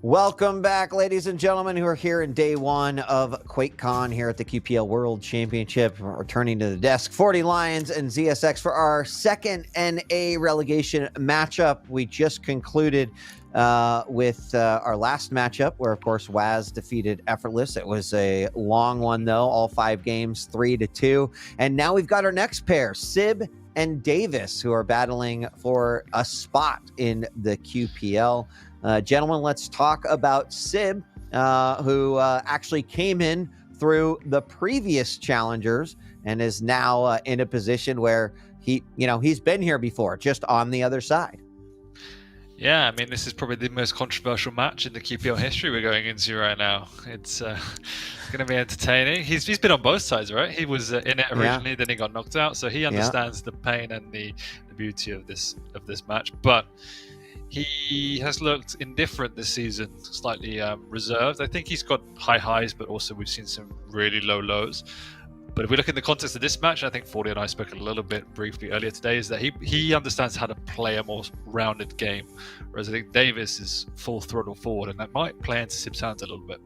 Welcome back, ladies and gentlemen, who are here in day one of QuakeCon here at the QPL World Championship. We're returning to the desk, 40 Lions and ZSX for our second NA relegation matchup. We just concluded with our last matchup, where, of course, Waz defeated Effortless. It was a long one, though, all 5 games, 3-2. And now we've got our next pair, Sib and Davis, who are battling for a spot in the QPL. Gentlemen, let's talk about Sib, who actually came in through the previous challengers and is now in a position where he's been here before, just on the other side. Yeah, I mean, this is probably the most controversial match in the QPL history we're going into right now. It's going to be entertaining. He's been on both sides, right? He was in it originally, then he got knocked out, so he understands the pain and the beauty of this match. But he has looked indifferent this season, slightly reserved. I think he's got high highs, but also we've seen some really low lows. But if we look in the context of this match, I think 40 and I spoke a little bit briefly earlier today, is that he understands how to play a more rounded game, whereas I think Davis is full throttle forward, and that might play into Sib's hands a little bit.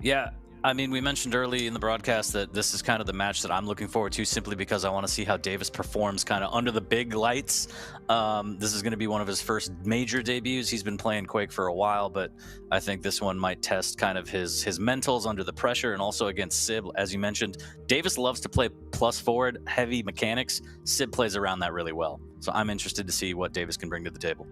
Yeah, I mean, we mentioned early in the broadcast that this is kind of the match that I'm looking forward to, simply because I want to see how Davis performs kind of under the big lights. This is going to be one of his first major debuts. He's been playing Quake for a while, but I think this one might test kind of his mentals under the pressure, and also against Sib. As you mentioned, Davis loves to play plus forward, heavy mechanics. Sib plays around that really well. So I'm interested to see what Davis can bring to the table.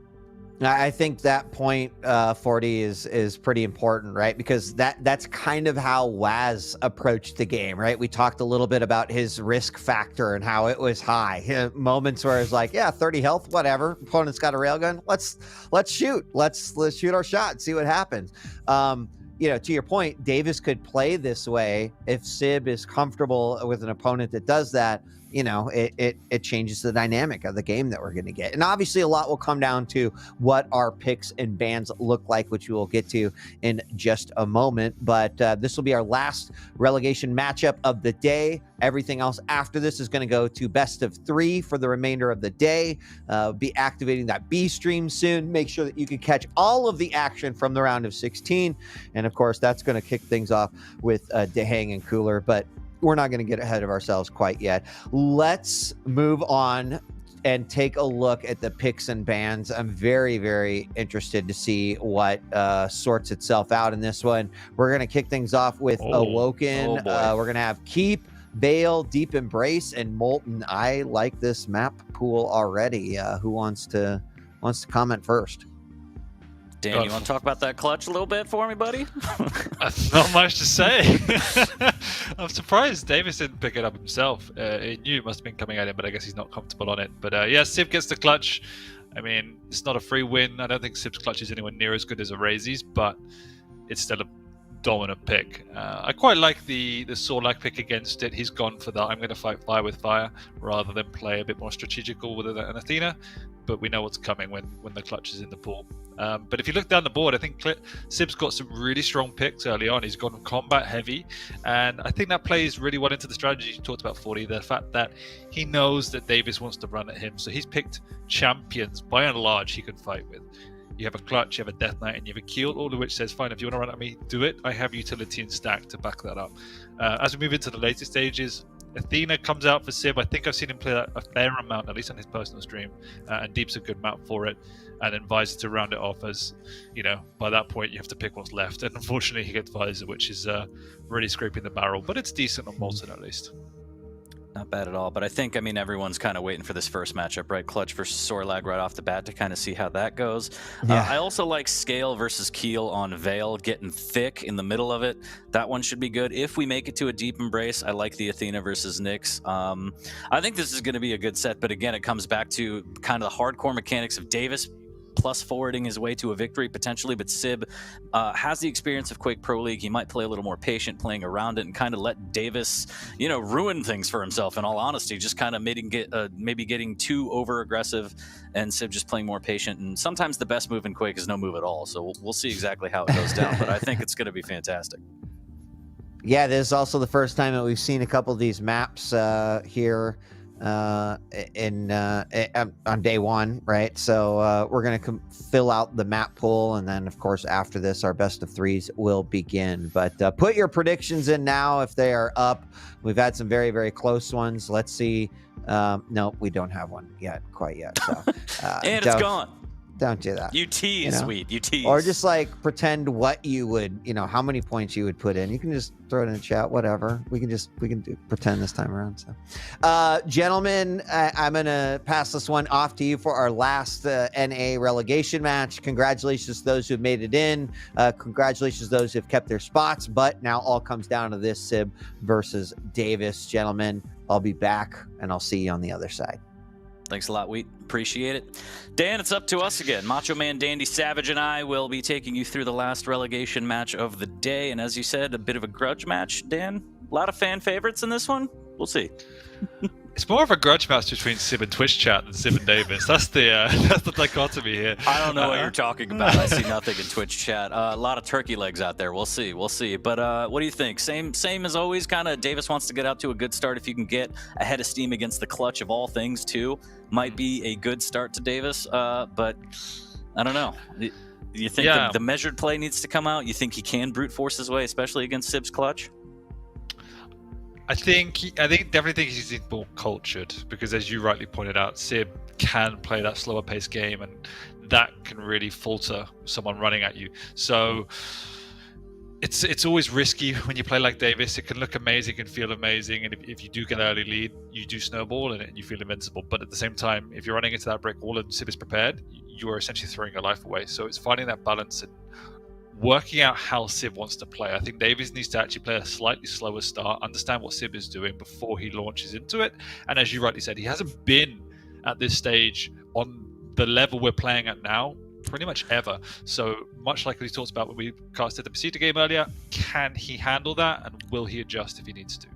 I think that point, 40, is pretty important, right? Because that's kind of how Waz approached the game, right? We talked a little bit about his risk factor and how it was high. Moments where it's like, yeah, 30 health, whatever. Opponent's got a railgun. Let's shoot. Let's shoot our shot and see what happens. To your point, Davis could play this way if Sib is comfortable with an opponent that does that. It changes the dynamic of the game that we're going to get. And obviously a lot will come down to what our picks and bans look like, which we will get to in just a moment. But this will be our last relegation matchup of the day. Everything else after this is going to go to best of 3 for the remainder of the day. Be activating that B stream soon. Make sure that you can catch all of the action from the round of 16. And of course, that's going to kick things off with Dehang and Cooler. But we're not going to get ahead of ourselves quite yet. Let's move on and take a look at the picks and bans. I'm very, very interested to see what sorts itself out in this one. We're going to kick things off with Awoken. We're going to have Keep, Veil, Deep Embrace, and Molten. I like this map pool already. Who wants to comment first? Dan, you want to talk about that clutch a little bit for me, buddy? Not much to say. I'm surprised Davis didn't pick it up himself. He knew it must have been coming at him, but I guess he's not comfortable on it. But Sib gets the clutch. I mean, it's not a free win. I don't think Sib's clutch is anywhere near as good as Arazi's, but it's still a dominant pick. I quite like the Sorlak pick against it. He's gone for that. I'm going to fight fire with fire rather than play a bit more strategical with an Athena. But we know what's coming when the clutch is in the pool. But if you look down the board, I think Sib's got some really strong picks early on. He's gone combat heavy, and I think that plays really well into the strategy you talked about, 40. The fact that he knows that Davis wants to run at him, so he's picked champions by and large he can fight with. You have a clutch, you have a death knight, and you have a keel, all of which says, fine, if you want to run at me, do it. I have utility and stack to back that up. As we move into the later stages, Athena comes out for Sib. I think I've seen him play that a fair amount, at least on his personal stream, and Deep's a good map for it. And then Visor to round it off, as by that point you have to pick what's left. And unfortunately, he gets Visor, which is really scraping the barrel, but it's decent on Molten at least. Not bad at all, but I think, everyone's kind of waiting for this first matchup, right? Clutch versus Sorlag right off the bat to kind of see how that goes. Yeah. I also like Scale versus Keel on Veil, getting thick in the middle of it. That one should be good. If we make it to a Deep Embrace, I like the Athena versus Nyx. I think this is going to be a good set, but again, it comes back to kind of the hardcore mechanics of Davis plus forwarding his way to a victory potentially, but Sib has the experience of Quake Pro League. He might play a little more patient playing around it and kind of let Davis, ruin things for himself, in all honesty, just kind of maybe getting too over aggressive, and Sib just playing more patient. And sometimes the best move in Quake is no move at all, so we'll see exactly how it goes down, but I think it's going to be fantastic. Yeah, this is also the first time that we've seen a couple of these maps here on day one, right? So we're going to fill out the map pool, and then of course after this our best of threes will begin. But put your predictions in now if they are up. We've had some very, very close ones. Let's see. No, we don't have one yet, quite yet. So and it's gone. Don't do that. You tease, sweet. You tease. Or just like pretend what you would, how many points you would put in. You can just throw it in the chat, whatever. We can pretend this time around. So, gentlemen, I'm gonna pass this one off to you for our last NA relegation match. Congratulations to those who have made it in. Congratulations to those who have kept their spots. But now all comes down to this: Sib versus davjs. Gentlemen, I'll be back, and I'll see you on the other side. Thanks a lot, Wheat. Appreciate it. Dan, it's up to us again. Macho Man Dandy Savage and I will be taking you through the last relegation match of the day. And as you said, a bit of a grudge match, Dan. A lot of fan favorites in this one. We'll see. It's more of a grudge match between Sib and Twitch chat than Sib and davjs. That's the dichotomy here. I don't know what you're talking about. I see nothing in Twitch chat. A lot of turkey legs out there. We'll see. But what do you think? Same as always. Kind of davjs wants to get out to a good start. If you can get ahead of steam against the clutch of all things too, might be a good start to davjs. But I don't know. You think the measured play needs to come out? You think he can brute force his way, especially against Sib's clutch? I definitely think he's more cultured because, as you rightly pointed out, Sib can play that slower paced game, and that can really falter someone running at you. So it's always risky when you play like davjs. It can look amazing, it can feel amazing, and if you do get an early lead, you do snowball and you feel invincible. But at the same time, if you're running into that brick wall and Sib is prepared, you are essentially throwing your life away. So it's finding that balance and working out how Sib wants to play. I think davjs needs to actually play a slightly slower start, understand what Sib is doing before he launches into it. And as you rightly said, he hasn't been at this stage on the level we're playing at now pretty much ever. So much like we talked about when we casted the Pesita game earlier, can he handle that, and will he adjust if he needs to?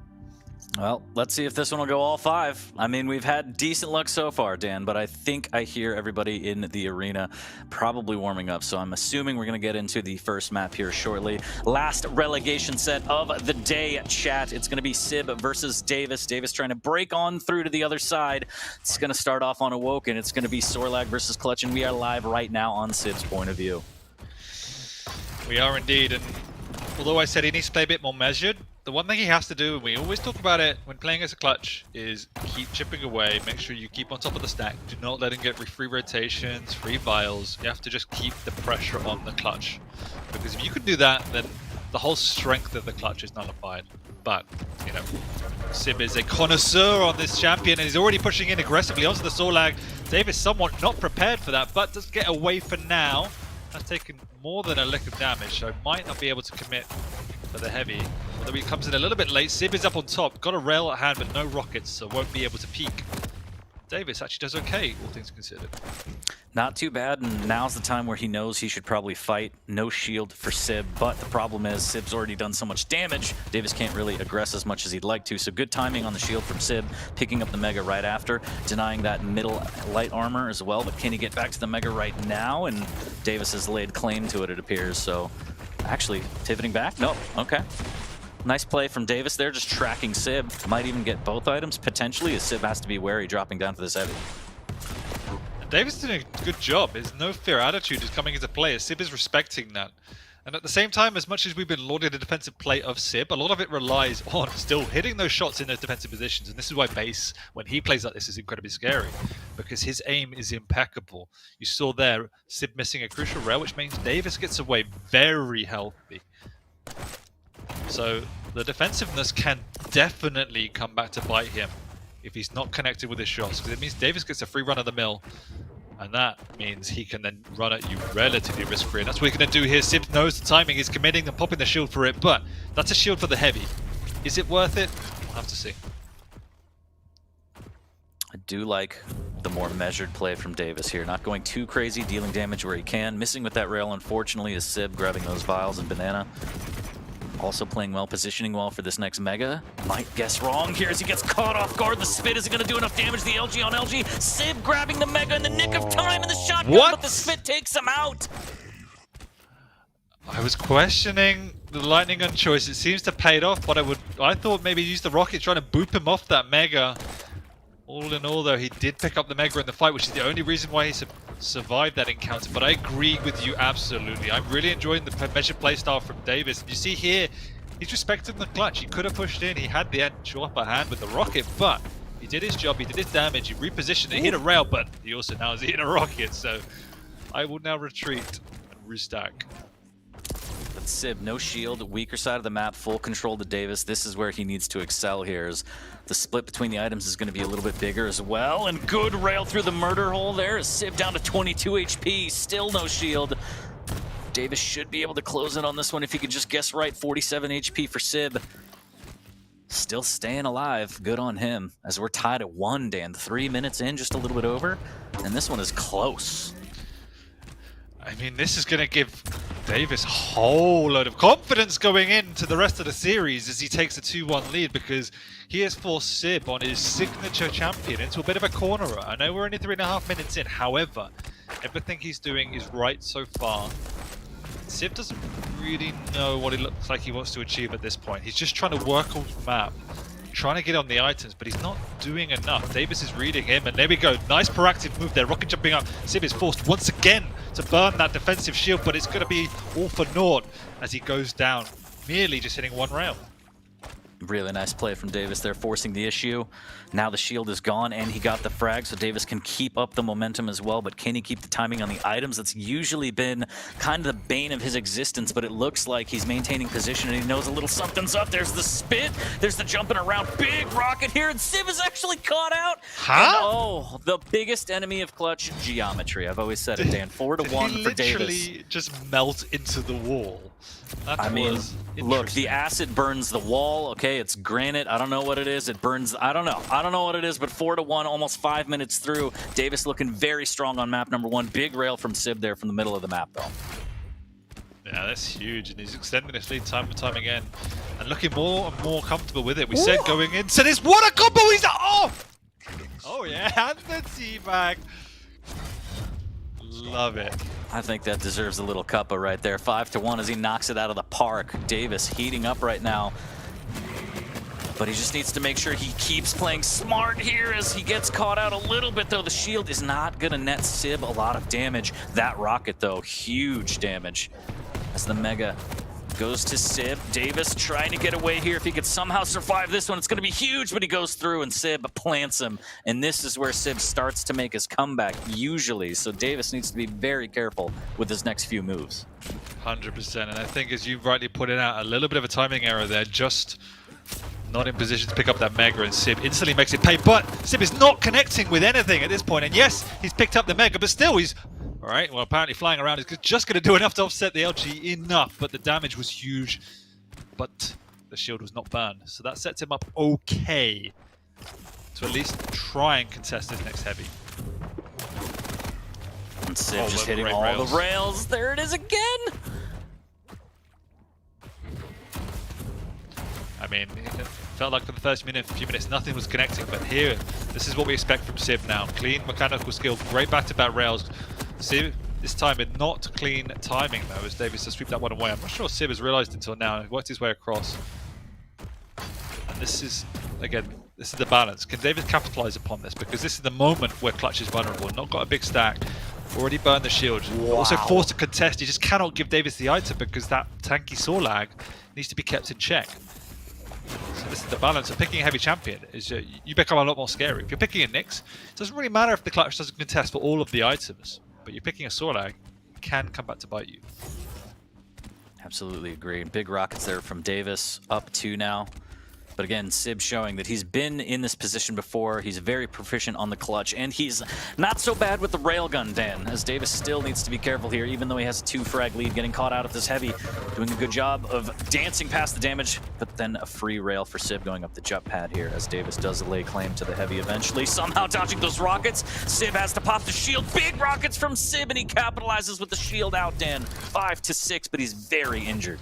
Well, let's see if this one will go all 5. I mean, we've had decent luck so far, Dan, but I think I hear everybody in the arena probably warming up. So I'm assuming we're going to get into the first map here shortly. Last relegation set of the day, chat. It's going to be Sib versus davjs. davjs trying to break on through to the other side. It's going to start off on Awoken. It's going to be Sorlag versus Clutch, and we are live right now on Sib's point of view. We are indeed, and although I said he needs to play a bit more measured, the one thing he has to do, and we always talk about it when playing as a clutch, is keep chipping away. Make sure you keep on top of the stack. Do not let him get free rotations, free vials. You have to just keep the pressure on the clutch. Because if you can do that, then the whole strength of the clutch is nullified. But, Sib is a connoisseur on this champion, and he's already pushing in aggressively onto the Sorlag. davjs somewhat not prepared for that, but does get away for now. Has taken more than a lick of damage, so might not be able to commit for the heavy. Although he comes in a little bit late. Sib is up on top, got a rail at hand, but no rockets, so won't be able to peek. davjs actually does okay, all things considered. Not too bad, and now's the time where he knows he should probably fight. No shield for Sib, but the problem is Sib's already done so much damage, davjs can't really aggress as much as he'd like to, so good timing on the shield from Sib, picking up the Mega right after, denying that middle light armor as well, but can he get back to the Mega right now? And davjs has laid claim to it, it appears, so actually pivoting back? Nope, okay. Nice play from davjs there, just tracking Sib. Might even get both items, potentially, as Sib has to be wary dropping down for this heavy. davjs did a good job. His no fear attitude is coming into play. Sib is respecting that. And at the same time, as much as we've been lauding the defensive play of Sib, a lot of it relies on still hitting those shots in those defensive positions. And this is why Base, when he plays like this, is incredibly scary. Because his aim is impeccable. You saw there, Sib missing a crucial rail, which means davjs gets away very healthy. So the defensiveness can definitely come back to bite him if he's not connected with his shots, because it means davjs gets a free run of the mill, and that means he can then run at you relatively risk-free. And that's what he's going to do here. Sib knows the timing, he's committing and popping the shield for it, but that's a shield for the heavy. Is it worth it? We'll have to see. I do like the more measured play from davjs here. Not going too crazy, dealing damage where he can. Missing with that rail, unfortunately, is Sib grabbing those vials and banana. Also playing well, positioning well for this next Mega. Might guess wrong here as he gets caught off guard. The spit isn't going to do enough damage. The LG on LG. Sib grabbing the Mega in the nick of time, and the shotgun, but the spit takes him out. I was questioning the lightning gun choice. It seems to pay it off, but I thought maybe use the rocket trying to boop him off that Mega. All in all, though, he did pick up the Mega in the fight, which is the only reason why he survived that encounter. But I agree with you absolutely. I'm really enjoying the measured playstyle from Davis. You see here, he's respecting the clutch. He could have pushed in. He had the actual upper hand with the rocket, but he did his job. He did his damage. He repositioned. He hit a rail, but he also now is hitting a rocket. So I will now retreat and restack. But Sib, no shield, weaker side of the map, full control to Davis. This is where he needs to excel here. As the split between the items is going to be a little bit bigger as well. And good rail through the murder hole there. As Sib down to 22 HP, still no shield. Davis should be able to close it on this one if he could just guess right. 47 HP for Sib. Still staying alive. Good on him. As we're tied at 1, Dan. 3 minutes in, just a little bit over. And this one is close. I mean, this is going to give Davis a whole load of confidence going into the rest of the series as he takes a 2-1 lead, because he has forced Sib on his signature champion into a bit of a cornerer. I know we're only 3.5 minutes in, however, everything he's doing is right so far. Sib doesn't really know what it looks like he wants to achieve at this point. He's just trying to work on the map, trying to get on the items, but he's not doing enough. Davis is reading him, and there we go. Nice proactive move there. Rocket jumping up. Sib is forced once again to burn that defensive shield, but it's going to be all for naught as he goes down, merely just hitting one rail. Really nice play from Davis there, forcing the issue. Now the shield is gone, and he got the frag, so Davis can keep up the momentum as well, but can he keep the timing on the items? That's usually been kind of the bane of his existence, but it looks like he's maintaining position, and he knows a little something's up. There's the spit, there's the jumping around. Big rocket here, and Sib is actually caught out. Huh? And, oh, the biggest enemy of clutch, geometry. I've always said it, Dan. 4-1 for Davis. He literally just melt into the wall. That I mean, look, the interesting. acid burns the wall. Okay, it's granite. I don't know what it is. It burns. I don't know what it is, but 4-1, almost 5 minutes through. Davis looking very strong on map number 1. Big rail from Sib there from the middle of the map, though. Yeah, that's huge, and he's extending his lead time and time again, and looking more and more comfortable with it. We said going into this, what a combo! He's off! Oh yeah, and the teabag. Love it. I think that deserves a little cuppa right there. 5-1 as he knocks it out of the park. Davis heating up right now. But he just needs to make sure he keeps playing smart here as he gets caught out a little bit, though. The shield is not going to net Sib a lot of damage. That rocket, though, huge damage. As the Mega goes to Sib. Davis trying to get away here. If he could somehow survive this one, it's going to be huge, but he goes through and Sib plants him. And this is where Sib starts to make his comeback, usually. So Davis needs to be very careful with his next few moves. 100%, and I think as you rightly put it out, a little bit of a timing error there, just not in position to pick up that Mega, and Sib instantly makes it pay, but Sib is not connecting with anything at this point, and yes, he's picked up the Mega, but still he's, alright, well apparently flying around is just going to do enough to offset the LG enough, but the damage was huge, but the shield was not burned, so that sets him up okay to at least try and contest his next heavy. And Sib just hitting all the rails. There it is again! I mean, it felt like for the first few minutes, nothing was connecting, but here, this is what we expect from Sib now. Clean mechanical skill, great back-to-back rails. Sib, this time, in not clean timing, though, as Davis to sweep that one away. I'm not sure Sib has realized until now. He worked his way across. And this is, again, this is the balance. Can Davis capitalize upon this? Because this is the moment where Clutch is vulnerable. Not got a big stack. Already burned the shield. Wow. Also forced to contest. You just cannot give Davis the item because that tanky Sorlag needs to be kept in check. So this is the balance of picking a heavy champion. Is you become a lot more scary. If you're picking a Nyx, it doesn't really matter if the Clutch doesn't contest for all of the items. But you're picking a Sorlag, it can come back to bite you. Absolutely agree. Big rockets there from Davis, up 2 now. But again, Sib showing that he's been in this position before. He's very proficient on the clutch, and he's not so bad with the railgun, Dan, as Davis still needs to be careful here, even though he has a 2-frag lead, getting caught out at this heavy, doing a good job of dancing past the damage, but then a free rail for Sib going up the jump pad here, as Davis does lay claim to the heavy eventually, somehow dodging those rockets. Sib has to pop the shield. Big rockets from Sib, and he capitalizes with the shield out, Dan. 5-6, but he's very injured.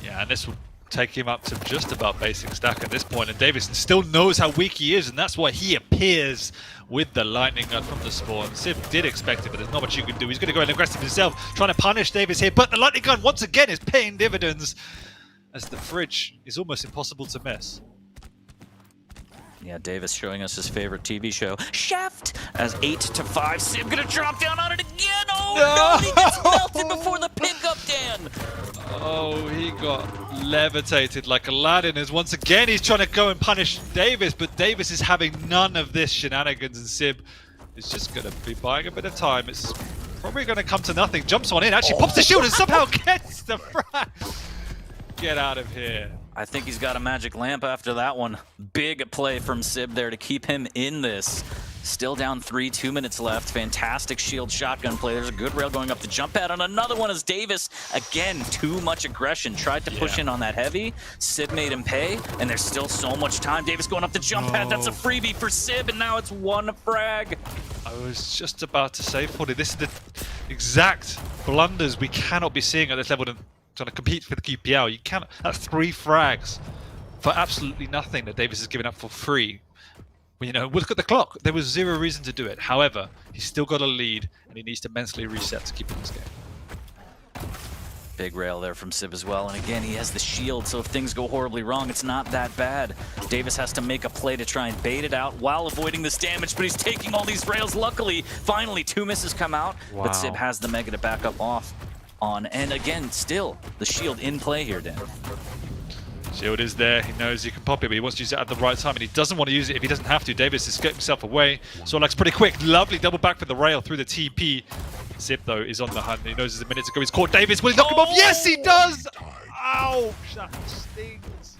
Yeah, and this will take him up to just about basic stack at this point, and Davis still knows how weak he is, and that's why he appears with the lightning gun from the spawn. Sib did expect it, but there's not much you can do. He's going to go and aggressive himself, trying to punish Davis here, but the lightning gun once again is paying dividends as the fridge is almost impossible to miss. Yeah, Davis showing us his favorite TV show, Shaft, as 8-5. Sib gonna drop down on it again. Oh no, he gets melted before the pickup, Dan. Oh, he got levitated like Aladdin as once again he's trying to go and punish Davis, but Davis is having none of this shenanigans, and Sib is just going to be buying a bit of time. It's probably going to come to nothing. Jumps on in, actually pops the shield and somehow gets the frag. Get out of here. I think he's got a magic lamp after that one. Big play from Sib there to keep him in this. Still down 3, 2 minutes left. Fantastic shield shotgun play. There's a good rail going up the jump pad on another one as Davis, again, too much aggression. Tried to push in on that heavy. Sib made him pay, and there's still so much time. Davis going up the jump pad. That's a freebie for Sib, and now it's 1 frag. I was just about to say, Fordy, this is the exact blunders we cannot be seeing at this level trying to compete for the QPL. You cannot. That's 3 frags for absolutely nothing that Davis is giving up for free. Well, you know, look at the clock. There was 0 reason to do it. However, he's still got a lead, and he needs to mentally reset to keep in this game. Big rail there from Sib as well, and again, he has the shield, so if things go horribly wrong, it's not that bad. Davis has to make a play to try and bait it out while avoiding this damage, but he's taking all these rails. Luckily, finally, 2 misses come out, but Sib has the Mega to back up off on, and again, still, the shield in play here, Dan. Shield is there, he knows he can pop it, but he wants to use it at the right time, and he doesn't want to use it if he doesn't have to. Davis has skipped himself away. Sorlak's pretty quick, lovely double back for the rail through the TP. Sib, though, is on the hunt. He knows there's a minute to go. He's caught Davis. Will he knock him off? Yes, he does! Ouch, that stings.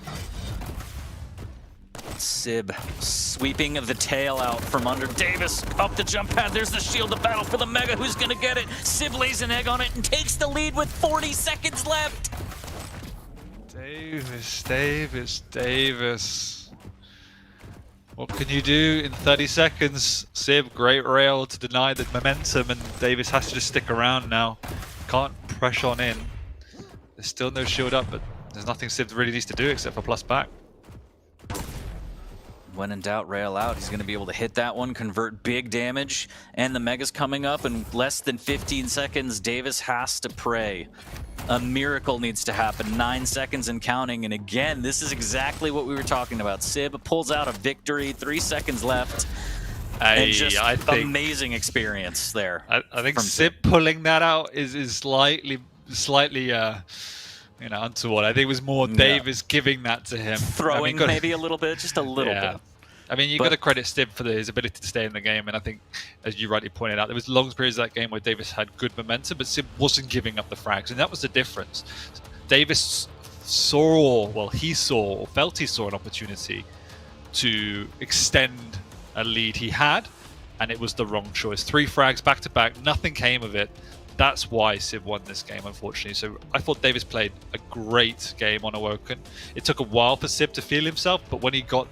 Sib sweeping the tail out from under Davis. Up the jump pad. There's the shield of battle for the Mega. Who's going to get it? Sib lays an egg on it and takes the lead with 40 seconds left. Davis. What can you do in 30 seconds? Sib, great rail to deny the momentum, and Davis has to just stick around now. Can't press on in. There's still no shield up, but there's nothing Sib really needs to do except for plus back. When in doubt, rail out. He's going to be able to hit that one, convert big damage, and the Mega's coming up in less than 15 seconds. Davis has to pray. A miracle needs to happen. 9 seconds and counting, and again, this is exactly what we were talking about. Sib pulls out a victory, 3 seconds left. And just amazing experience there. I think Sib pulling that out is slightly you know, untoward. I think it was more Davis giving that to him. Throwing maybe a little bit, just a little bit. I mean, you've got to credit Sib for his ability to stay in the game, and I think, as you rightly pointed out, there was long periods of that game where Davis had good momentum, but Sib wasn't giving up the frags, and that was the difference. Davis he felt he saw an opportunity to extend a lead he had, and it was the wrong choice. 3 frags back to back, nothing came of it. That's why Sib won this game, unfortunately. So I thought Davis played a great game on Awoken. It took a while for Sib to feel himself, but when he got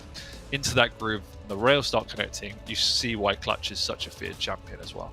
into that groove, the rails start connecting, you see why Clutch is such a feared champion as well.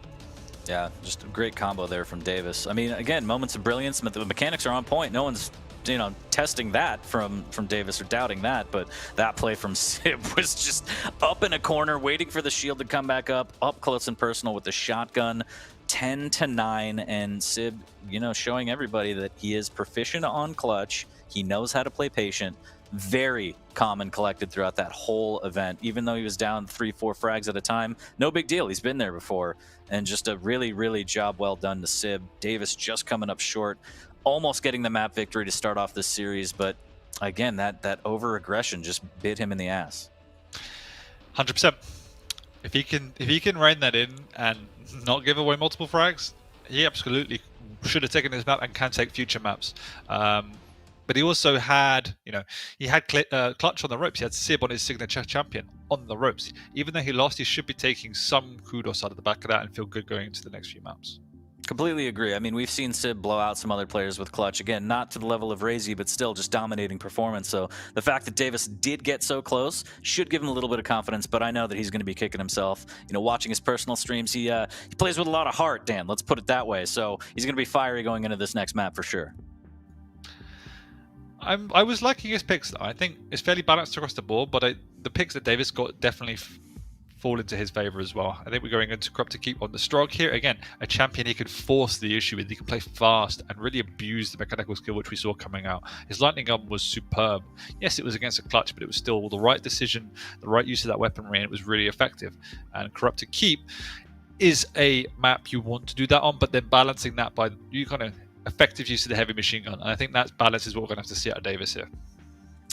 Yeah, just a great combo there from Davis. I mean, again, moments of brilliance, but the mechanics are on point. No one's, you know, testing that from Davis or doubting that, but that play from Sib was just up in a corner, waiting for the shield to come back up close and personal with the shotgun. 10-9, and Sib, you know, showing everybody that he is proficient on Clutch. He knows how to play patient. Very calm and collected throughout that whole event, even though he was down 3-4 frags at a time. No big deal. He's been there before, and just a really job well done to Sib. Davis just coming up short, almost getting the map victory to start off this series, but again, that over aggression just bit him in the ass. 100%. If he can rein that in and not give away multiple frags, he absolutely should have taken this map and can take future maps. But he also had, you know, he had Clutch on the ropes. He had Sib on his signature champion on the ropes. Even though he lost, he should be taking some kudos out of the back of that and feel good going into the next few maps. Completely agree. I mean, we've seen Sib blow out some other players with Clutch. Again, not to the level of Razy, but still just dominating performance. So the fact that Davis did get so close should give him a little bit of confidence, but I know that he's going to be kicking himself. You know, watching his personal streams, he plays with a lot of heart, Dan. Let's put it that way. So he's going to be fiery going into this next map for sure. I was liking his picks, though. I think it's fairly balanced across the board, but the picks that Davis got definitely fall into his favor as well. I think we're going into Corrupted Keep on the Strog here. Again, a champion he could force the issue with. He can play fast and really abuse the mechanical skill which we saw coming out. His lightning gun was superb. Yes, it was against a clutch, but it was still the right decision, the right use of that weaponry, and it was really effective. And Corrupted Keep is a map you want to do that on, but then balancing that by you kind of effective use of the heavy machine gun. And I think that balance is what we're going to have to see out of Davis here.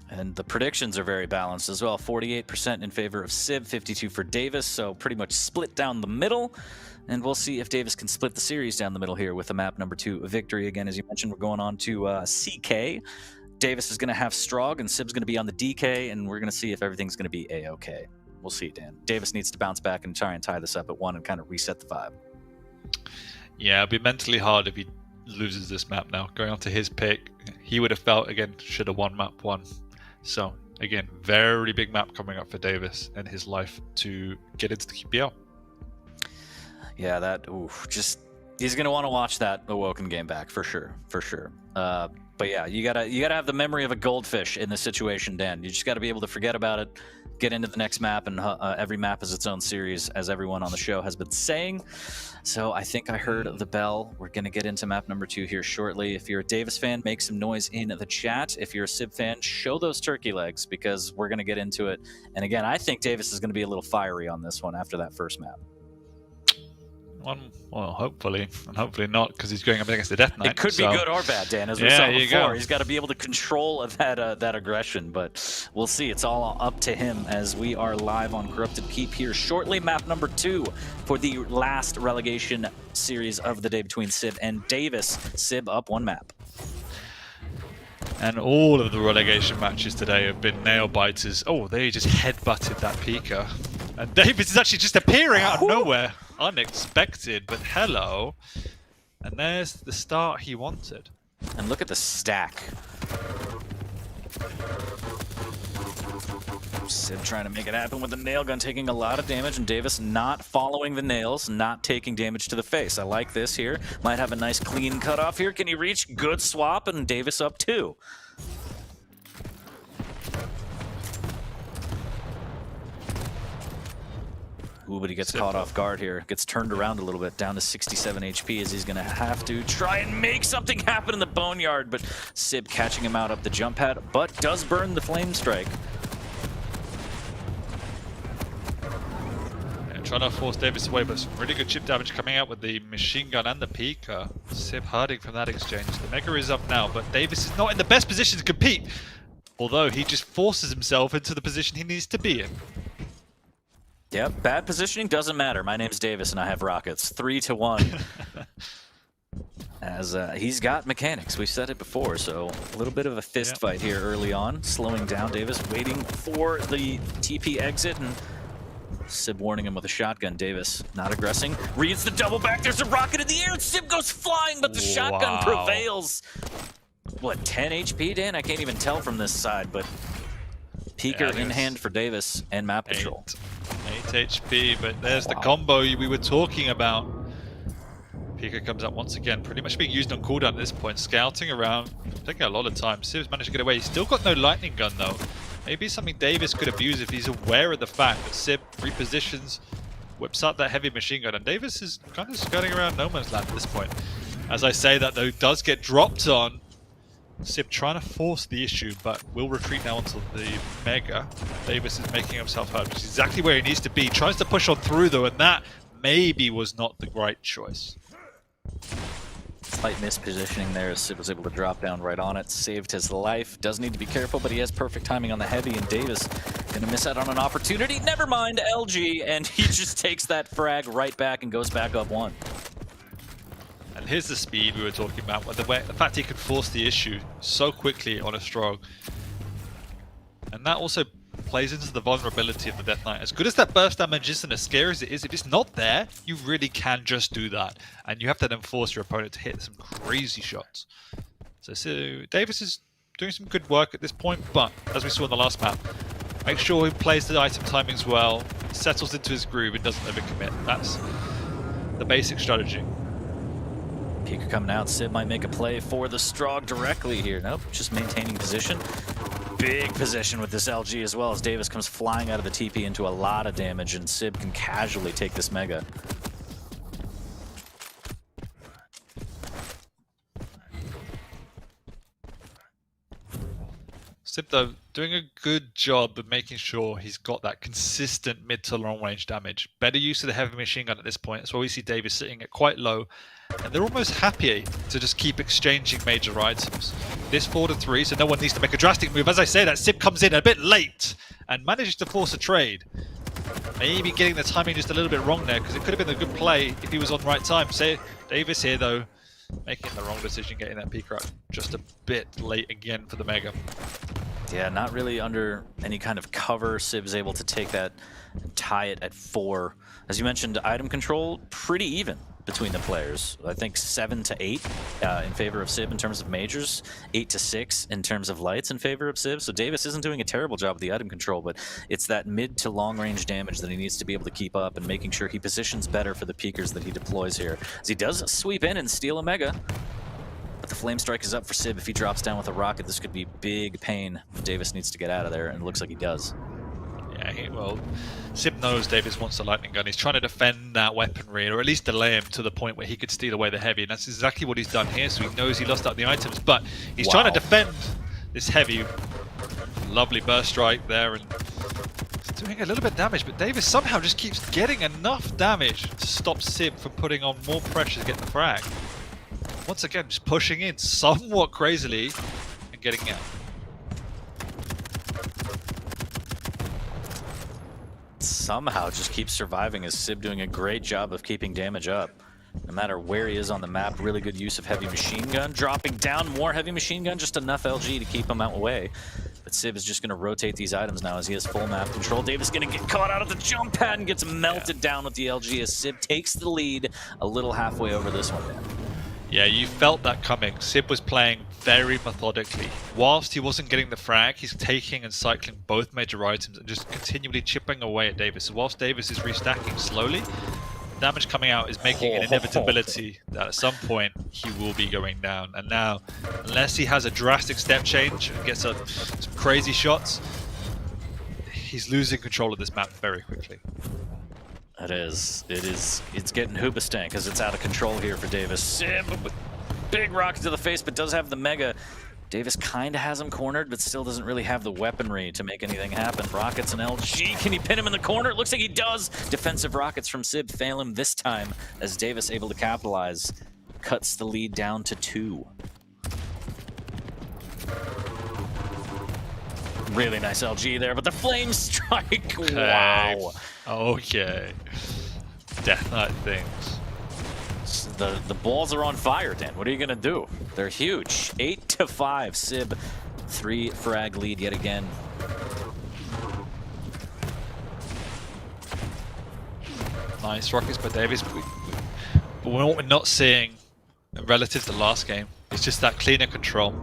And the predictions are very balanced as well. 48% in favor of Sib, 52 for Davis, so pretty much split down the middle. And we'll see if Davis can split the series down the middle here with a map number 2 victory. Again, as you mentioned, we're going on to CK. Davis is going to have Strog, and Sib's going to be on the DK, and we're going to see if everything's going to be A-OK. We'll see, Dan. Davis needs to bounce back and try and tie this up at 1 and kind of reset the vibe. Yeah, it'll be mentally hard if he loses this map now. Going on to his pick, he would have felt, again, should have won map 1. So, again, very big map coming up for Davis and his life to get into the QPL. Yeah, that, he's going to want to watch that Awoken game back, for sure. But yeah, you gotta have the memory of a goldfish in this situation, Dan. You just got to be able to forget about it, get into the next map, and every map is its own series, as everyone on the show has been saying. So I think I heard the bell. We're going to get into map number 2 here shortly. If you're a Davis fan, make some noise in the chat. If you're a Sib fan, show those turkey legs, because we're going to get into it. And again, I think Davis is going to be a little fiery on this one after that first map. Well, hopefully, and hopefully not, because he's going up against the Death Knight. It could be good or bad, Dan, as we saw before. He's got to be able to control that aggression, but we'll see. It's all up to him as we are live on Corrupted Keep here shortly. Map number 2 for the last relegation series of the day between Sib and Davis. Sib up 1 map. And all of the relegation matches today have been nail biters. Oh, they just headbutted that Pika. And Davis is actually just appearing out of nowhere. Unexpected, but hello. And there's the start he wanted. And look at the stack. Sib trying to make it happen with the nail gun, taking a lot of damage, and Davis not following the nails, not taking damage to the face. I like this here. Might have a nice clean cutoff here. Can he reach? Good swap, and Davis up 2. Ooh, but he gets caught off guard here. Gets turned around a little bit, down to 67 HP, as he's going to have to try and make something happen in the Boneyard. But Sib catching him out up the jump pad, but does burn the Flame Strike. And trying to force Davis away, but some really good chip damage coming out with the machine gun and the Pika. Sib hurting from that exchange. The Mega is up now, but Davis is not in the best position to compete. Although he just forces himself into the position he needs to be in. Yep, bad positioning doesn't matter. My name's Davis and I have rockets. 3-1. As he's got mechanics. We said it before, so a little bit of a fist fight here early on. Slowing down Davis, waiting for the TP exit, and Sib warning him with a shotgun. Davis not aggressing. Reads the double back. There's a rocket in the air, and Sib goes flying, but the shotgun prevails. What, 10 HP, Dan? I can't even tell from this side, but Peeker in hand for Davis and map control. 8 HP, but there's the combo we were talking about. Pika comes up once again, pretty much being used on cooldown at this point, scouting around, taking a lot of time. Sib's managed to get away. He's still got no lightning gun though. Maybe something Davis could abuse if he's aware of the fact that Sib repositions, whips out that heavy machine gun, and Davis is kind of skirting around no man's land at this point. As I say that though, does get dropped on. Sib trying to force the issue, but will retreat now onto the Mega. Davis is making himself hurt, which is exactly where he needs to be. Tries to push on through though, and that maybe was not the right choice. Slight mispositioning there as Sib was able to drop down right on it. Saved his life. Does need to be careful, but he has perfect timing on the heavy, and Davis gonna miss out on an opportunity. Never mind, LG, and he just takes that frag right back and goes back up 1. And here's the speed we were talking about, the fact he could force the issue so quickly on a Strog. And that also plays into the vulnerability of the Death Knight. As good as that burst damage is and as scary as it is, if it's not there, you really can just do that. And you have to then force your opponent to hit some crazy shots. So Davis is doing some good work at this point, but as we saw in the last map, make sure he plays the item timings well, settles into his groove and doesn't overcommit. That's the basic strategy. Pika coming out. Sib might make a play for the Strog directly here. Nope, just maintaining position. big position with this LG as well, as Davis comes flying out of the TP into a lot of damage, and Sib can casually take this Mega. Sib, though, doing a good job of making sure he's got that consistent mid to long range damage. Better use of the heavy machine gun at this point. That's why we see Davis sitting at quite low. And they're almost happy to just keep exchanging major items. This 4-3, so no one needs to make a drastic move. As I say that, Sib comes in a bit late and manages to force a trade. Maybe getting the timing just a little bit wrong there, because it could have been a good play if he was on right time. Say Davis here, though, making the wrong decision, getting that peek out just a bit late again for the Mega. Yeah, not really under any kind of cover. Sib's able to take that and tie it at 4. As you mentioned, item control, pretty even between the players. I think 7 to 8 in favor of Sib in terms of majors, 8 to 6 in terms of lights in favor of Sib. So Davis isn't doing a terrible job with the item control, but it's that mid to long range damage that he needs to be able to keep up, and making sure he positions better for the peekers that he deploys here. As he does sweep in and steal a Mega. But the Flame Strike is up for Sib. If he drops down with a rocket, this could be big pain. Davis needs to get out of there, and it looks like he does. Yeah, well, Sib knows Davis wants the lightning gun. He's trying to defend that weaponry, or at least delay him to the point where he could steal away the heavy, and that's exactly what he's done here. So he knows he lost out the items, but he's trying to defend this heavy. Lovely burst strike there, and it's doing a little bit of damage, but Davis somehow just keeps getting enough damage to stop Sib from putting on more pressure to get the frag. Once again, just pushing in somewhat crazily and getting out. Somehow just keeps surviving, as Sib doing a great job of keeping damage up. No matter where he is on the map, really good use of heavy machine gun. Dropping down more heavy machine gun, just enough LG to keep him out away. But Sib is just going to rotate these items now as he has full map control. Davis going to get caught out of the jump pad and gets melted down with the LG as Sib takes the lead a little halfway over this one. Yeah, you felt that coming. Sib was playing very methodically. Whilst he wasn't getting the frag, he's taking and cycling both major items and just continually chipping away at Davis. So whilst Davis is restacking slowly, damage coming out is making an inevitability that at some point he will be going down. And now, unless he has a drastic step change and gets some crazy shots, he's losing control of this map very quickly. It is. It's getting hoobastank because it's out of control here for Davis. Sib, big rocket to the face, but does have the Mega. Davis kind of has him cornered, but still doesn't really have the weaponry to make anything happen. Rockets and LG, can he pin him in the corner? It looks like he does. Defensive rockets from Sib fail him this time, as Davis able to capitalize. Cuts the lead down to 2. Really nice LG there, but the Flame Strike, wow. Okay. Death Knight things. The balls are on fire, Dan. What are you going to do? They're huge. 8 to 5. Sib, 3 frag lead yet again. Nice rockets by Davis. But what we're not seeing relative to last game is just that cleaner control.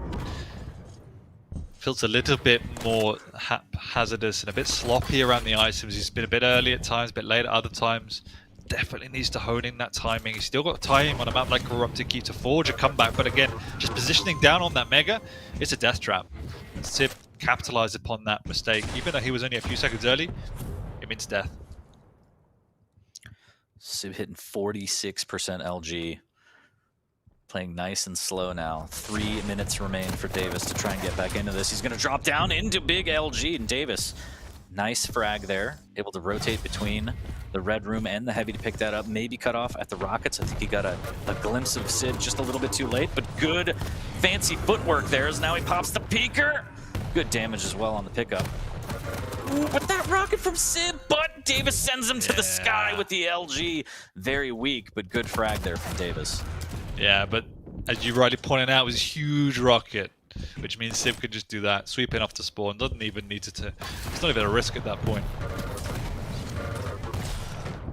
Feels a little bit more haphazardous and a bit sloppy around the items. He's been a bit early at times, a bit late at other times. Definitely needs to hone in that timing. He's still got time on a map like Corrupt to keep to forge a comeback, but again, just positioning down on that Mega, it's a death trap. And Sib capitalized upon that mistake. Even though he was only a few seconds early, it means death. Sib hitting 46% LG. Playing nice and slow now. 3 minutes remain for Davis to try and get back into this. He's going to drop down into big LG, and Davis, nice frag there. Able to rotate between the red room and the heavy to pick that up. Maybe cut off at the rockets. I think he got a glimpse of Sib just a little bit too late, but good fancy footwork there as now he pops the peeker. Good damage as well on the pickup. Ooh, but that rocket from Sib, but Davis sends him to the sky with the LG. Very weak, but good frag there from Davis. Yeah, but as you rightly pointed out, it was a huge rocket, which means Sib could just do that, sweep in off the spawn, doesn't even need to. It's not even a risk at that point.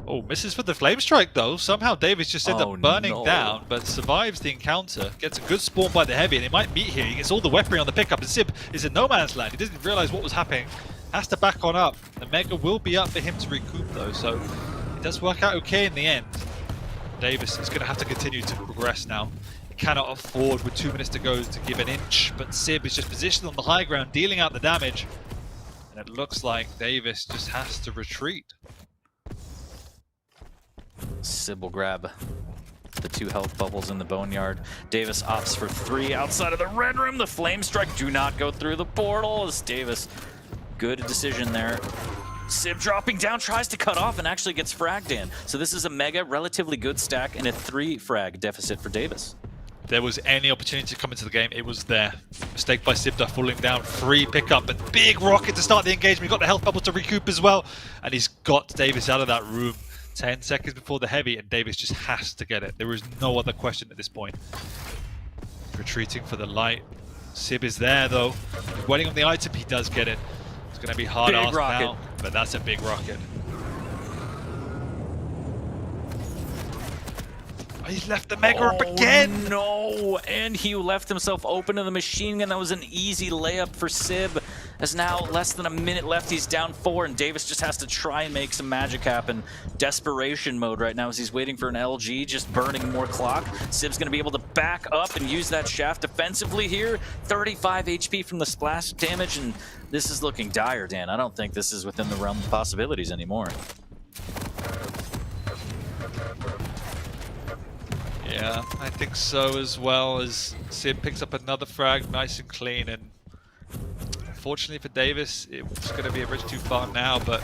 Oh, misses for the flame strike though. Somehow Davis just ends up burning down, but survives the encounter. Gets a good spawn by the heavy, and it might meet here. He gets all the weaponry on the pickup, and Sib is in no man's land. He doesn't realize what was happening. Has to back on up. The Mega will be up for him to recoup though, so it does work out okay in the end. Davis is going to have to continue to progress now. cannot afford with 2 minutes to go to give an inch, but Sib is just positioned on the high ground, dealing out the damage. And it looks like davjs just has to retreat. Sib will grab the 2 health bubbles in the boneyard. davjs opts for 3 outside of the red room. The flame strike do not go through the portal as davjs. Good decision there. Sib dropping down, tries to cut off and actually gets fragged in. So this is a mega, relatively good stack and a 3 frag deficit for davjs. If there was any opportunity to come into the game, it was there. Mistake by Sibda falling down, free pickup, and big rocket to start the engagement. He got the health bubble to recoup as well, and he's got davjs out of that room 10 seconds before the heavy, and davjs just has to get it. There is no other question at this point. Retreating for the light. Sib is there though. He's waiting on the item, he does get it. It's going to be hard ass now, but that's a big rocket. Oh, he's left the mega up again! No! And he left himself open to the machine gun. That was an easy layup for Sib. As now less than a minute left, he's down 4, and davjs just has to try and make some magic happen. Desperation mode right now as he's waiting for an LG, just burning more clock. Sib's going to be able to back up and use that shaft defensively here. 35 HP from the splash damage, and this is looking dire, Dan. I don't think this is within the realm of possibilities anymore. Yeah, I think so as well, as Sib picks up another frag nice and clean, and unfortunately for davjs, it's going to be a bridge too far now, but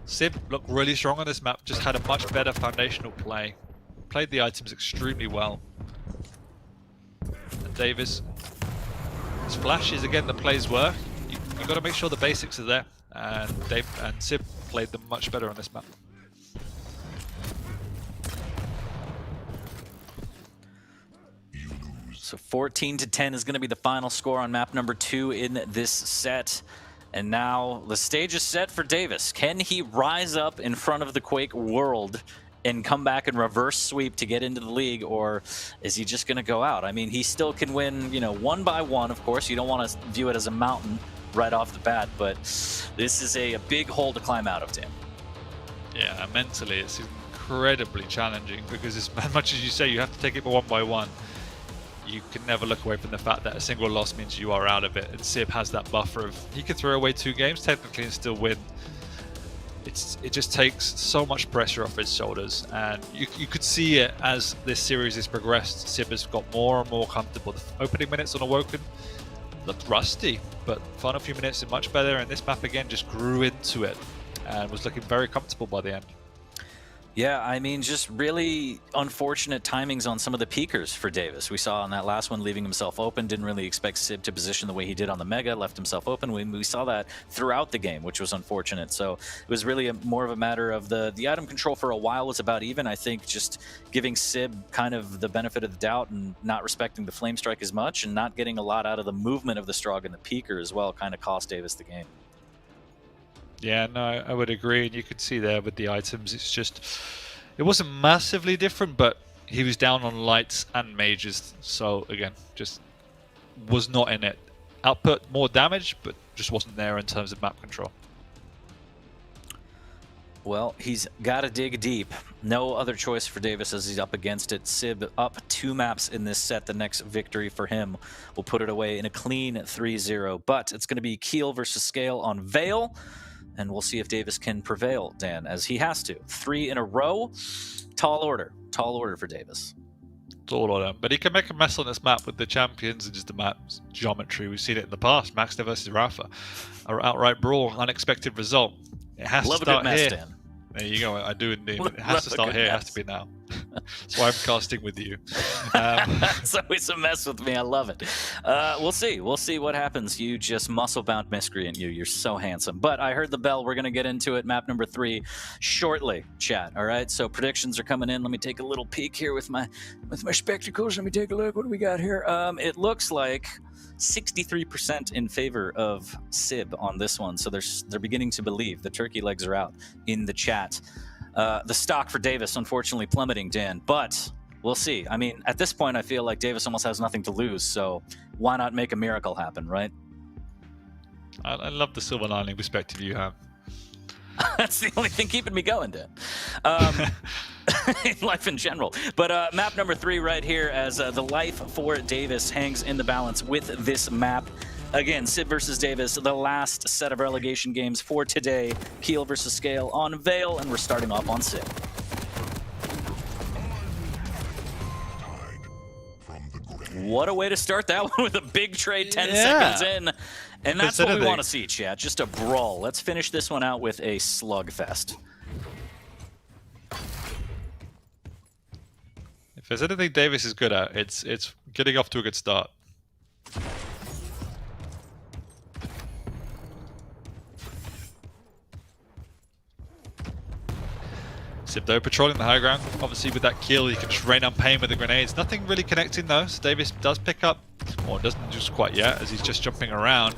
Sib looked really strong on this map, just had a much better foundational play. Played the items extremely well. And davjs, his flashes, again, the plays work. You've got to make sure the basics are there, and Sib played them much better on this map. So 14-10 is going to be the final score on map number 2 in this set. And now the stage is set for davjs. Can he rise up in front of the Quake world and come back and reverse sweep to get into the league, or is he just going to go out? I mean, he still can win, you know, 1 by 1, of course. You don't want to view it as a mountain right off the bat, but this is a big hole to climb out of, Tim. Yeah, mentally it's incredibly challenging, because as much as you say you have to take it 1 by 1, you can never look away from the fact that a single loss means you are out of it. And Sib has that buffer of, he could throw away 2 games technically and still win. It just takes so much pressure off his shoulders, and you could see it as this series has progressed. Sib has got more and more comfortable. The opening minutes on Awoken looked rusty, but final few minutes are much better, and this map again just grew into it and was looking very comfortable by the end. Yeah, I mean, just really unfortunate timings on some of the peekers for davjs. We saw on that last one leaving himself open, didn't really expect Sib to position the way he did on the Mega, left himself open. We saw that throughout the game, which was unfortunate. So it was really more of a matter of the item control for a while was about even. I think just giving Sib kind of the benefit of the doubt and not respecting the Flame Strike as much and not getting a lot out of the movement of the Strog and the peeker as well kind of cost davjs the game. Yeah, no, I would agree. And you could see there with the items, it's just, it wasn't massively different, but he was down on lights and mages. So again, just was not in it. Output more damage, but just wasn't there in terms of map control. Well, he's got to dig deep. No other choice for davjs as he's up against it. Sib up 2 maps in this set. The next victory for him will put it away in a clean 3-0. But it's going to be Keel versus Scale on Veil. And we'll see if davjs can prevail, Dan, as he has to. 3 in a row. Tall order for davjs. All on him. But he can make a mess on this map with the champions and just the map's geometry. We've seen it in the past. Maxter versus Rafa. An outright brawl, unexpected result. It has to start here. Dan. There you go. I do indeed. It has to start here. It has to be now. That's why I'm casting with you. It's always a mess with me. I love it. We'll see. We'll see what happens. You just muscle-bound miscreant. You're so handsome. But I heard the bell. We're going to get into it. Map number 3 shortly, chat. All right. So predictions are coming in. Let me take a little peek here with my spectacles. Let me take a look. What do we got here? It looks like 63% in favor of Sib on this one. So they're beginning to believe. The turkey legs are out in the chat. The stock for davjs unfortunately plummeting, Dan, but we'll see. I mean, at this point, I feel like davjs almost has nothing to lose, so why not make a miracle happen, right? I love the silver lining perspective you have. That's the only thing keeping me going, Dan. in life in general. But map number 3 right here, as the life for Davis hangs in the balance with this map. Again, Sib versus Davis, the last set of relegation games for today. Keel versus Scale on Vale, and we're starting off on Sib. What a way to start that one, with a big trade 10 seconds in. And that's what we want to see, chat. Just a brawl. Let's finish this one out with a slugfest. If there's anything Davis is good at, it's getting off to a good start. Sib though patrolling the high ground. Obviously with that kill, he can just rain on pain with the grenades. Nothing really connecting though, so Davis does pick up, or doesn't just quite yet, as he's just jumping around.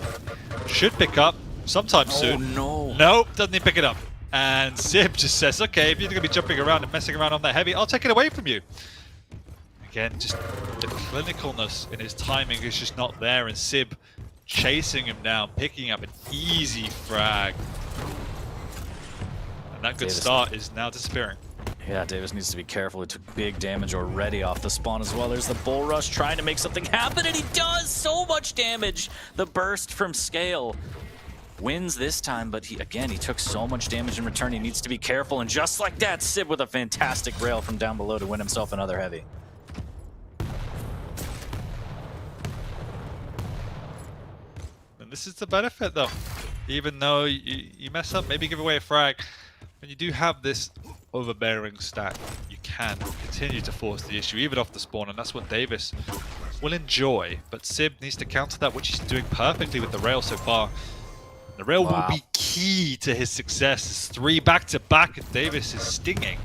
Should pick up sometime soon. Oh no. Nope, doesn't he pick it up? And Sib just says, okay, if you're going to be jumping around and messing around on that heavy, I'll take it away from you. Again, just the clinicalness in his timing is just not there, and Sib chasing him down, picking up an easy frag. And that good start is now disappearing. Yeah, Davis needs to be careful. He took big damage already off the spawn as well. There's the bull rush trying to make something happen, and he does so much damage. The burst from Scale wins this time, but he took so much damage in return. He needs to be careful, and just like that, Sib with a fantastic rail from down below to win himself another heavy. And this is the benefit though. Even though you mess up, maybe give away a frag, when you do have this overbearing stat, you can continue to force the issue even off the spawn, and that's what Davis will enjoy. But Sib needs to counter that, which he's doing perfectly with the rail so far. The rail will be key to his success. It's 3 back-to-back, and Davis is stinging.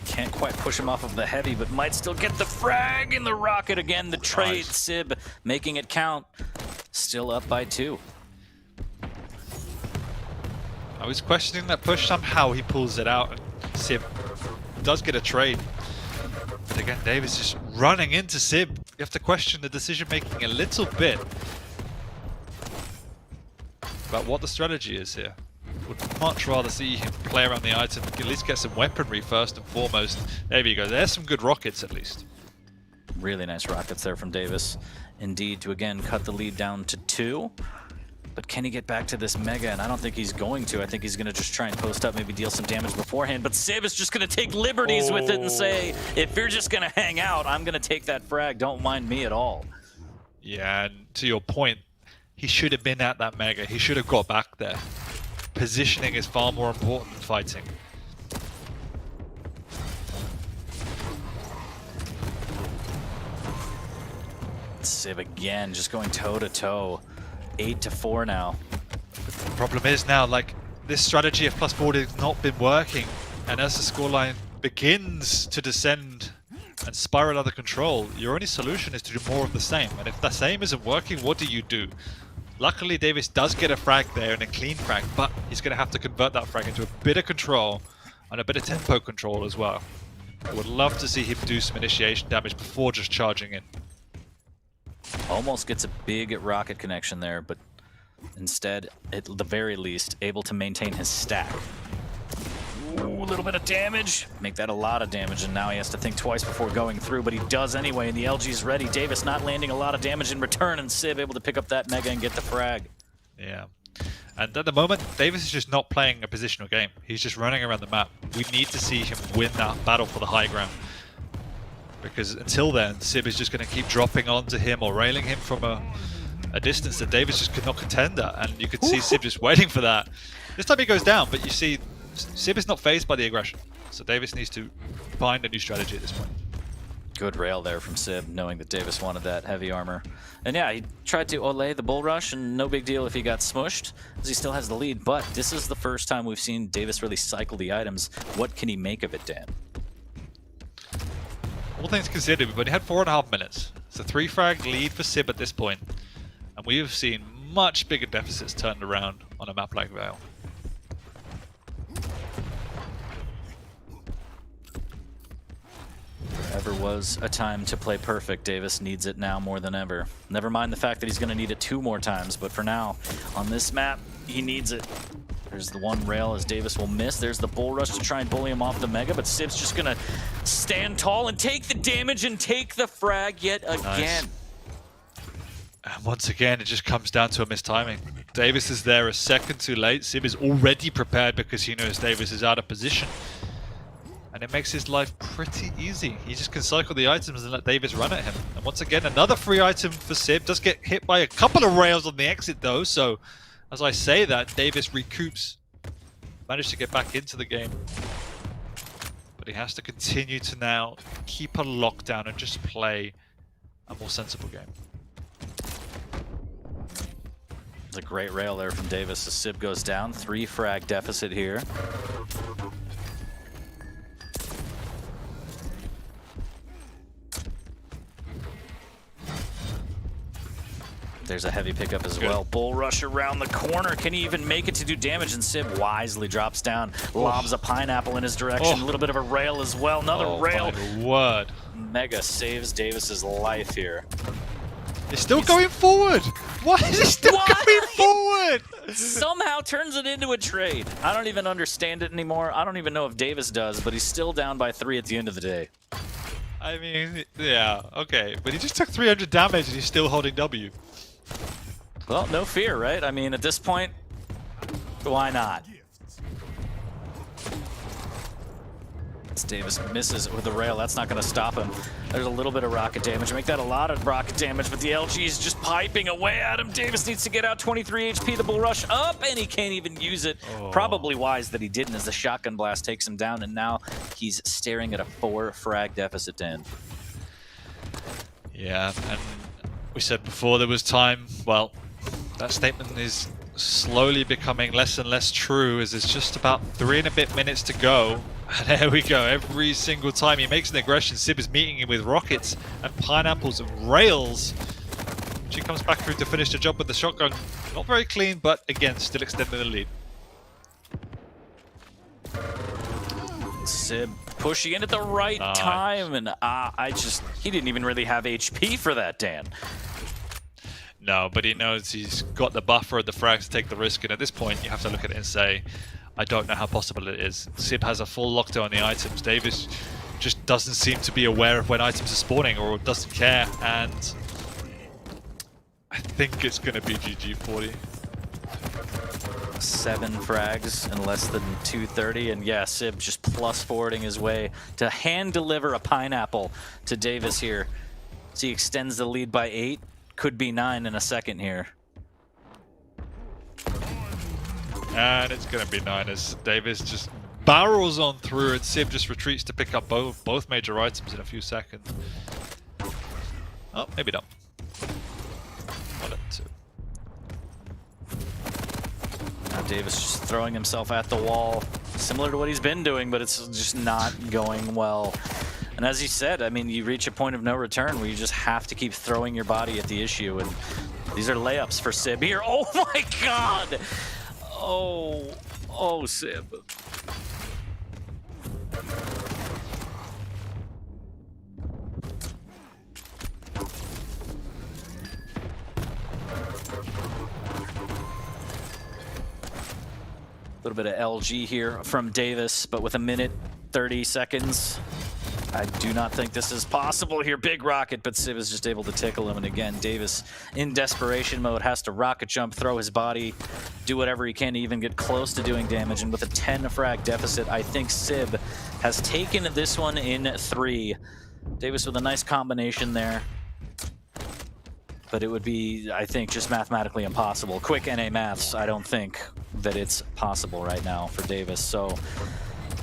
Can't quite push him off of the heavy, but might still get the frag in the rocket again. The trade, Sib making it count. Still up by 2. I was questioning that push. Somehow he pulls it out, and Sib does get a trade. But again, Davis just running into Sib. You have to question the decision making a little bit about what the strategy is here. Would much rather see him play around the item, at least get some weaponry first and foremost. There we go. There's some good rockets at least. Really nice rockets there from Davis. Indeed, to again cut the lead down to 2. But can he get back to this mega? And I don't think he's going to. I think he's going to just try and post up, maybe deal some damage beforehand. But Sib is just going to take liberties with it and say, if you're just going to hang out, I'm going to take that frag. Don't mind me at all. Yeah, and to your point, he should have been at that mega. He should have got back there. Positioning is far more important than fighting. Sib again, just going toe-to-toe. 8-4 now. The problem is now, like, this strategy of +40 has not been working, and as the scoreline begins to descend and spiral out of control, your only solution is to do more of the same. And if the same isn't working, what do you do? Luckily, Davis does get a frag there and a clean frag, but he's going to have to convert that frag into a bit of control and a bit of tempo control as well. I would love to see him do some initiation damage before just charging in. Almost gets a big rocket connection there, but instead, at the very least, able to maintain his stack. Ooh, a little bit of damage. Make that a lot of damage, and now he has to think twice before going through, but he does anyway, and the LG's ready. Davis not landing a lot of damage in return, and Sib able to pick up that mega and get the frag. Yeah. And at the moment, Davis is just not playing a positional game. He's just running around the map. We need to see him win that battle for the high ground. Because until then, Sib is just going to keep dropping onto him or railing him from a distance that Davis just could not contend at. And you could see Sib just waiting for that. This time he goes down, but you see Sib is not phased by the aggression. So Davis needs to find a new strategy at this point. Good rail there from Sib, knowing that Davis wanted that heavy armor. And yeah, he tried to Olay the bull rush, and no big deal if he got smushed, as he still has the lead. But this is the first time we've seen Davis really cycle the items. What can he make of it, Dan? All things considered, we've only had 4.5 minutes. It's a 3-frag lead for Sib at this point, and we have seen much bigger deficits turned around on a map like Vale. There ever was a time to play perfect, Davis needs it now more than ever. Never mind the fact that he's going to need it 2 more times, but for now, on this map, he needs it. There's the one rail as Davis will miss. There's the bull rush to try and bully him off the Mega, but Sib's just gonna stand tall and take the damage and take the frag yet again. Nice. And once again, it just comes down to a mistiming. Davis is there a second too late. Sib is already prepared because he knows Davis is out of position. And it makes his life pretty easy. He just can cycle the items and let Davis run at him. And once again, another free item for Sib. Does get hit by a couple of rails on the exit though, so as I say that, Davis recoups. Managed to get back into the game. But he has to continue to now keep a lockdown and just play a more sensible game. It's a great rail there from Davis as Sib goes down. 3 frag deficit here. There's a heavy pickup as well. Bull rush around the corner. Can he even make it to do damage? And Sib wisely drops down, lobs a pineapple in his direction. A little bit of a rail as well. Another rail. My word. Mega saves Davis's life here. He's still going forward. Why is he still going forward? Somehow turns it into a trade. I don't even understand it anymore. I don't even know if Davis does, but he's still down by 3 at the end of the day. I mean, yeah, okay. But he just took 300 damage and he's still holding W. Well, no fear, right? I mean, at this point, why not? As Davis misses with the rail, that's not going to stop him. There's a little bit of rocket damage. Make that a lot of rocket damage, but the LG is just piping away at him. Davis needs to get out 23 HP. The bull rush up, and he can't even use it. Probably wise that he didn't, as the shotgun blast takes him down, and now he's staring at a 4 frag deficit, Dan. Yeah, and we said before there was time. Well, that statement is slowly becoming less and less true, as it's just about 3 and a bit minutes to go. And there we go. Every single time he makes an aggression, Sib is meeting him with rockets and pineapples and rails. She comes back through to finish the job with the shotgun. Not very clean, but again, still extending the lead. Sib pushing in at the right time, and he didn't even really have HP for that, Dan. No, but he knows he's got the buffer of the frags to take the risk, and at this point you have to look at it and say, I don't know how possible it is. Sib has a full lockdown on the items. Davis just doesn't seem to be aware of when items are spawning or doesn't care, and I think it's going to be GG40. 7 frags in less than 230, and yeah, Sib just plus forwarding his way to hand deliver a pineapple to Davis here. So he extends the lead by 8, could be 9 in a second here. And it's going to be 9 as Davis just barrels on through, and Sib just retreats to pick up both major items in a few seconds. Oh, maybe not. 1 and 2. Now Davis just throwing himself at the wall, similar to what he's been doing, but it's just not going well. And as he said, I mean, you reach a point of no return where you just have to keep throwing your body at the issue, and these are layups for Sib here. Oh my god! Oh, Sib. A little bit of LG here from Davis, but with 1:30 seconds. I do not think this is possible here. Big rocket, but Sib is just able to tickle him. And again, Davis in desperation mode has to rocket jump, throw his body, do whatever he can to even get close to doing damage. And with a 10 frag deficit, I think Sib has taken this one in 3. Davis with a nice combination there. But it would be, I think, just mathematically impossible. Quick NA maths, I don't think that it's possible right now for Davis. So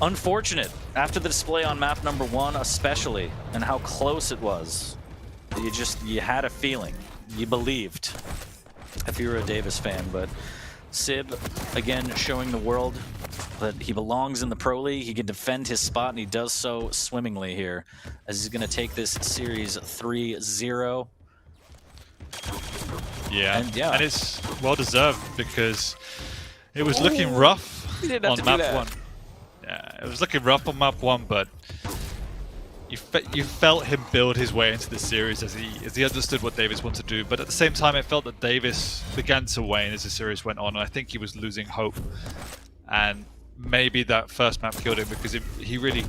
unfortunate after the display on map number 1 especially, and how close it was. You had a feeling, you believed if you were a Davis fan. But Sib again showing the world that he belongs in the Pro League. He can defend his spot, and he does so swimmingly here as he's going to take this series 3-0. Yeah, and it's well deserved because it was looking rough on map 1. Yeah, it was looking rough on map 1, but you felt him build his way into the series as he understood what Davis wanted to do, but at the same time, it felt that Davis began to wane as the series went on, and I think he was losing hope. And maybe that first map killed him because he really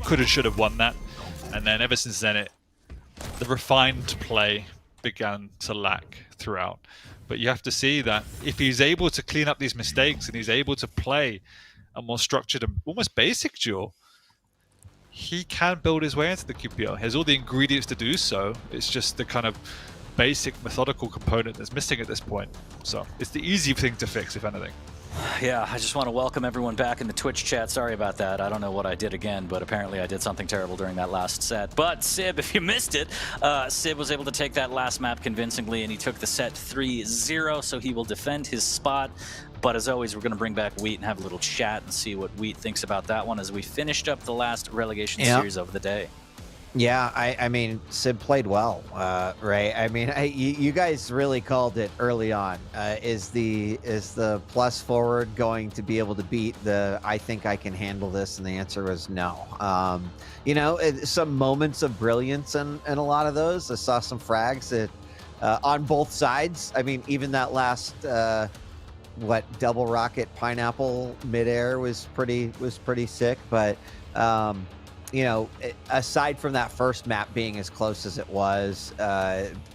could have, should have won that. And then ever since then, the refined play began to lack throughout. But you have to see that if he's able to clean up these mistakes and he's able to play a more structured and almost basic duel, he can build his way into the QPL. He has all the ingredients to do so. It's just the kind of basic methodical component that's missing at this point. So it's the easy thing to fix, if anything. Yeah, I just want to welcome everyone back in the Twitch chat. Sorry about that. I don't know what I did again, but apparently I did something terrible during that last set. But Sib, if you missed it, Sib was able to take that last map convincingly, and he took the set 3-0, so he will defend his spot. But as always, we're going to bring back Wheat and have a little chat and see what Wheat thinks about that one as we finished up the last relegation series of the day. Yeah, I mean, Sib played well, right? I mean, you guys really called it early on. Is the plus forward going to be able to beat the I think I can handle this? And the answer was no. You know, some moments of brilliance in a lot of those. I saw some frags that on both sides. I mean, even that last double rocket pineapple midair was pretty sick, but. You know, aside from that first map being as close as it was,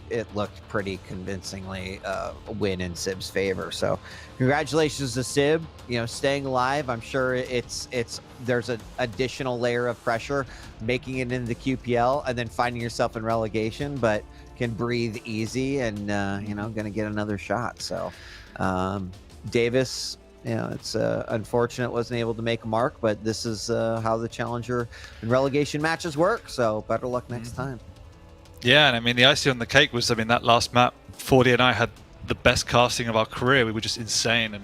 it looked pretty convincingly a win in Sib's favor. So congratulations to Sib, you know, staying alive. I'm sure there's an additional layer of pressure making it into the QPL and then finding yourself in relegation, but can breathe easy and, you know, going to get another shot. So Davis, you know, it's unfortunate wasn't able to make a mark, but this is how the challenger and relegation matches work. So better luck next time. Yeah, and I mean the icing on the cake was, I mean, that last map, 40 and I had the best casting of our career. We were just insane, and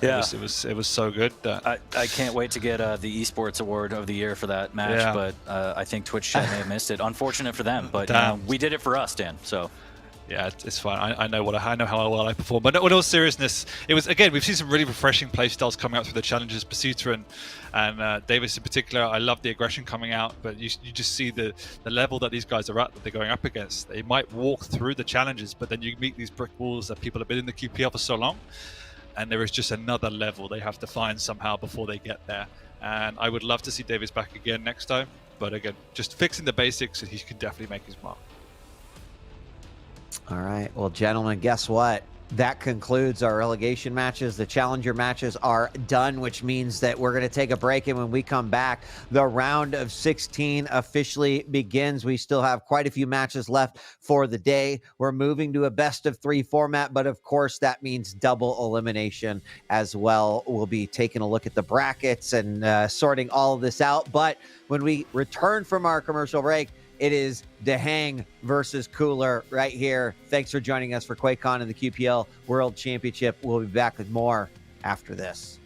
yeah, it was so good. I can't wait to get the esports award of the year for that match, but I think Twitch chat may have missed it. Unfortunate for them, but we did it for us, Dan. So. Yeah, it's fine. I know how well I perform. But in all seriousness, it was, again, we've seen some really refreshing play styles coming out through the challenges. Basuta and Davis in particular, I love the aggression coming out, but you just see the level that these guys are at, that they're going up against. They might walk through the challenges, but then you meet these brick walls that people have been in the QPL for so long, and there is just another level they have to find somehow before they get there. And I would love to see Davis back again next time, but again, just fixing the basics, he can definitely make his mark. All right. Well, gentlemen, guess what? That concludes our relegation matches. The challenger matches are done, which means that we're going to take a break. And when we come back, the round of 16 officially begins. We still have quite a few matches left for the day. We're moving to a best of 3 format, but of course that means double elimination as well. We'll be taking a look at the brackets and sorting all of this out. But when we return from our commercial break, it is Dehang versus Cooler right here. Thanks for joining us for QuakeCon and the QPL World Championship. We'll be back with more after this.